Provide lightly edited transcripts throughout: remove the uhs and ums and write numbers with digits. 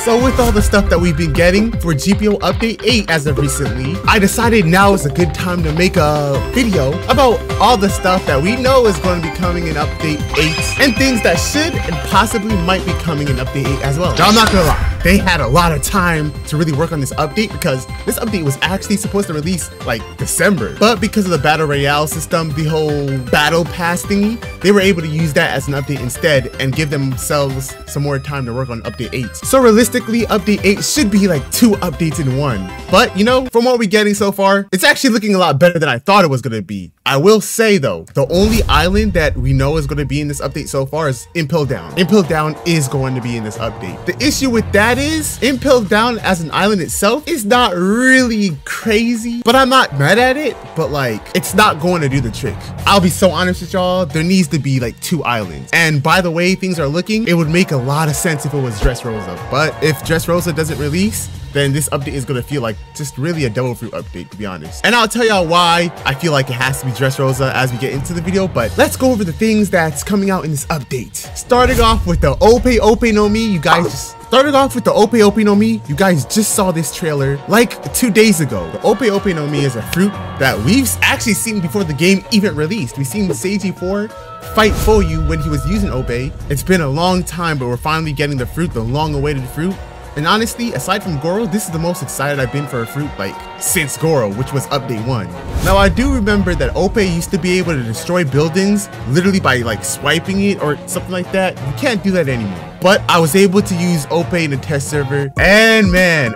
So with all the stuff that we've been getting for GPO Update 8 as of recently, I decided now is a good time to make a video about all the stuff that we know is going to be coming in Update 8 and things that should and possibly might be coming in Update 8 as well. Now, I'm not gonna lie. They had a lot of time to really work on this update because this update was actually supposed to release like December. But because of the Battle Royale system, the whole Battle Pass thingy, they were able to use that as an update instead and give themselves some more time to work on Update 8. So realistically, Update 8 should be like 2 updates in one. But you know, from what we're getting so far, it's actually looking a lot better than I thought it was going to be. I will say though, the only island that we know is going to be in this update so far is Impel Down. Impel Down is going to be in this update. The issue with that is Impel Down as an island itself is not really crazy, but I'm not mad at it, but like it's not going to do the trick. I'll be so honest with y'all, there needs to be like 2 islands. And by the way things are looking, it would make a lot of sense if it was Dressrosa. But if Dressrosa doesn't release, then this update is going to feel like just really a Devil Fruit update, to be honest. And I'll tell y'all why I feel like it has to be Dressrosa as we get into the video, but let's go over the things that's coming out in this update. Starting off with the Ope Ope no Mi, you guys just saw this trailer like 2 days ago. The Ope Ope no Mi is a fruit that we've actually seen before the game even released. We've seen Seiji 4 fight Foyu when he was using Ope. It's been a long time, but we're finally getting the fruit, the long-awaited fruit. And honestly, aside from Goro, this is the most excited I've been for a fruit like since Goro, which was Update 1. Now I do remember that Ope used to be able to destroy buildings literally by like swiping it or something like that. You can't do that anymore. But I was able to use Ope in the test server, and man,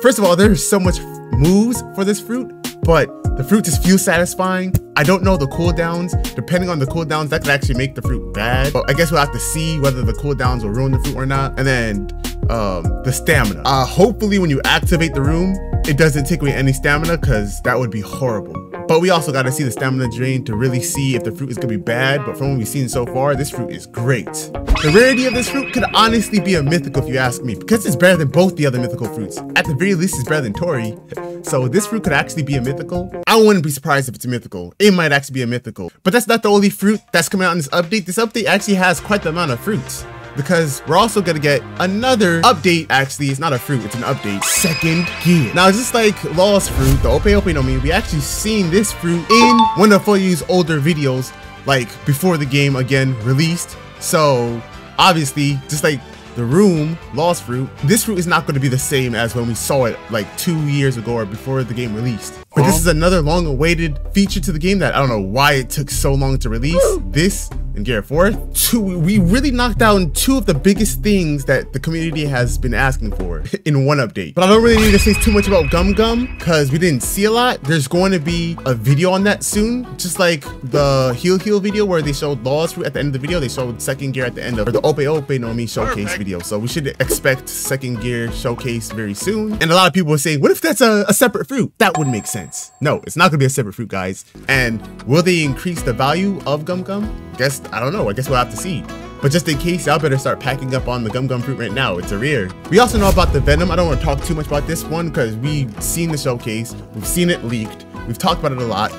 first of all, there's so much moves for this fruit, but the fruit just feels satisfying. I don't know the cooldowns. Depending on the cooldowns, that could actually make the fruit bad. But I guess we'll have to see whether the cooldowns will ruin the fruit or not. And then the stamina. Hopefully when you activate the room, it doesn't take away any stamina because that would be horrible. But we also got to see the stamina drain to really see if the fruit is going to be bad. But from what we've seen so far, this fruit is great. The rarity of this fruit could honestly be a mythical if you ask me, because it's better than both the other mythical fruits. At the very least, it's better than Tori. So this fruit could actually be a mythical. I wouldn't be surprised if it's a mythical. It might actually be a mythical. But that's not the only fruit that's coming out in this update. This update actually has quite the amount of fruits, because we're also gonna get another update. Actually, it's not a fruit, it's an update. Second Gear. Now, just like Law's fruit, the Ope Ope no Mi, we actually seen this fruit in one of Foyu's older videos, like before the game again released. So obviously, just like the room, Law's fruit, this fruit is not going to be the same as when we saw it like 2 years ago or before the game released. But this is another long-awaited feature to the game that I don't know why it took so long to release. This and Gear 4. We really knocked down 2 of the biggest things that the community has been asking for in one update. But I don't really need to say too much about Gum Gum because we didn't see a lot. There's going to be a video on that soon, just like the Heal video where they showed Law's fruit at the end of the video. They showed Second Gear at the end of the Ope Ope no Mi showcase video. So we should expect Second Gear showcase very soon. And a lot of people were saying, what if that's a separate fruit? That wouldn't make sense. No, it's not gonna be a separate fruit, guys. And will they increase the value of Gum Gum? I don't know. I guess we'll have to see. But just in case, y'all better start packing up on the Gum Gum fruit right now. It's a rare. We also know about the Venom. I don't want to talk too much about this one because we've seen the showcase. We've seen it leaked. We've talked about it a lot.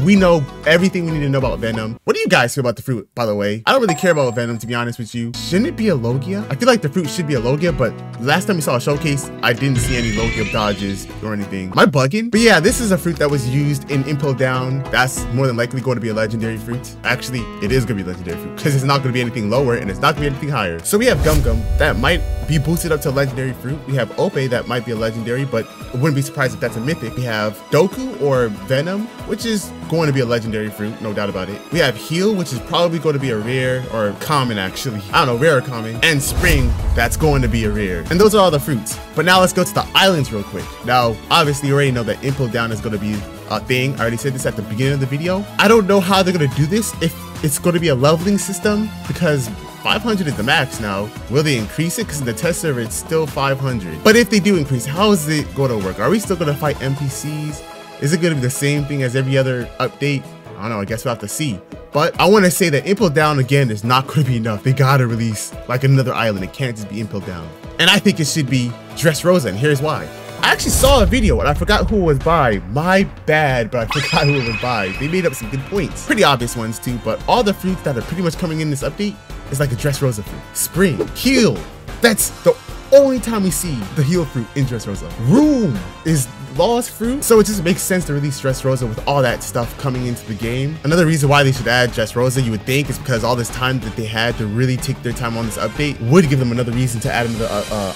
We know everything we need to know about Venom. What do you guys feel about the fruit, by the way? I don't really care about Venom, to be honest with you. Shouldn't it be a Logia? I feel like the fruit should be a Logia, but last time we saw a showcase, I didn't see any Logia dodges or anything. Am I bugging? But yeah, this is a fruit that was used in Impel Down. That's more than likely going to be a legendary fruit. Actually, it is going to be a legendary fruit because it's not going to be anything lower and it's not going to be anything higher. So we have Gum Gum that might be boosted up to a legendary fruit. We have Ope that might be a legendary, but I wouldn't be surprised if that's a mythic. We have Doku or Venom, which is going to be a legendary fruit, no doubt about it. We have Heal, which is probably going to be a rare or common, actually. I don't know, rare or common. And Spring, that's going to be a rare. And those are all the fruits. But now let's go to the islands real quick. Now, obviously, you already know that Impel Down is going to be a thing. I already said this at the beginning of the video. I don't know how they're going to do this, if it's going to be a leveling system, because 500 is the max now. Will they increase it? Because in the test server, it's still 500. But if they do increase, how is it going to work? Are we still going to fight NPCs? Is it going to be the same thing as every other update? I don't know, I guess we'll have to see. But I want to say that Impel Down, again, is not going to be enough. They got to release like another island. It can't just be Impel Down. And I think it should be Dressrosa, and here's why. I actually saw a video and I forgot who it was by. My bad, but I forgot who it was by. They made up some good points. Pretty obvious ones too, but all the fruits that are pretty much coming in this update is like a Dressrosa fruit. Spring, Heal, that's the only time we see the heal fruit in Dressrosa. Room is lost fruit, so it just makes sense to release Dressrosa with all that stuff coming into the game. Another reason why they should add Dressrosa, you would think, is because all this time that they had to really take their time on this update would give them another reason to add another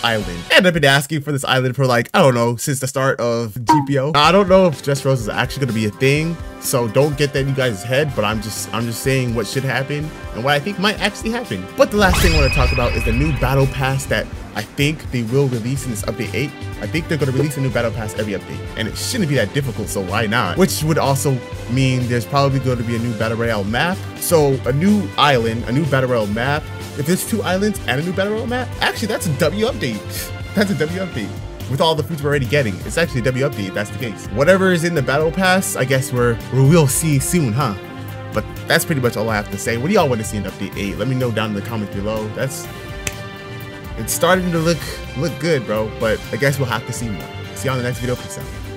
island. And I've been asking for this island for like, I don't know, since the start of GPO. I don't know if Dressrosa is actually going to be a thing, so don't get that in you guys' head, but I'm just saying what should happen and what I think might actually happen. But the last thing I want to talk about is the new battle pass that I think they will release in this update 8. I think they're going to release a new battle pass every update, and it shouldn't be that difficult, so why not? Which would also mean there's probably going to be a new battle royale map. So a new island, a new battle royale map. If there's 2 islands and a new battle royale map, actually that's a W update. That's a W update. With all the fruits we're already getting, it's actually a W update if that's the case. Whatever is in the battle pass, I guess we'll see soon, huh? But that's pretty much all I have to say. What do y'all want to see in update 8? Let me know down in the comments below. It's starting to look good, bro, but I guess we'll have to see more. See you on the next video. Peace out.